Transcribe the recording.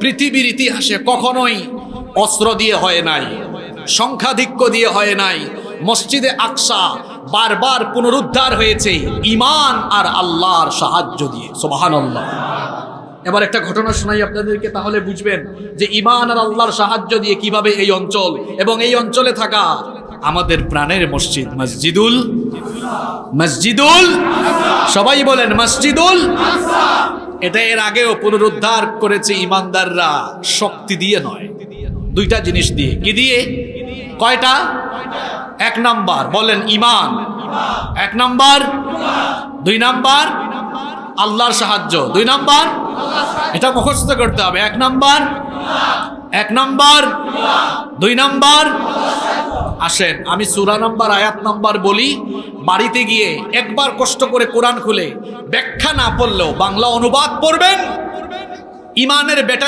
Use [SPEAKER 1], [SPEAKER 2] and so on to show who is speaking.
[SPEAKER 1] পৃথিবীর ইতিহাসে কখনোই অস্ত্র দিয়ে হয় নাই, সংখ্যাধিক্য দিয়ে হয় নাই। মসজিদে আকসা বারবার পুনরুদ্ধার হয়েছে ঈমান আর আল্লাহর সাহায্য দিয়ে। সুবহানাল্লাহ। এবার একটা ঘটনা শোনাই আপনাদেরকে, তাহলে বুঝবেন যে ঈমান আর আল্লাহর সাহায্য দিয়ে কিভাবে এই অঞ্চল এবং এই অঞ্চলে থাকা আমাদের প্রাণের মসজিদ মসজিদুল সবাই বলেন মসজিদুল, এটা এর আগেও পুনরুদ্ধার করেছে ঈমানদাররা, শক্তি দিয়ে নয়, দুইটা জিনিস দিয়ে। কি দিয়ে? কয়টা? এক নাম্বার বলেন ঈমান, এক নাম্বার, দুই নাম্বার আল্লাহর সাহায্য, দুই নাম্বার এটা মুখস্থ করতে হবে। এক নাম্বার, এক নাম্বার, দুই নাম্বার। আসেন আমি সূরা নাম্বার আয়াত নাম্বার বলি, বাড়িতে গিয়ে একবার কষ্ট করে কোরআন খুলে ব্যাখ্যা না পড়লেও বাংলা অনুবাদ পড়বেন। ঈমানের বেটা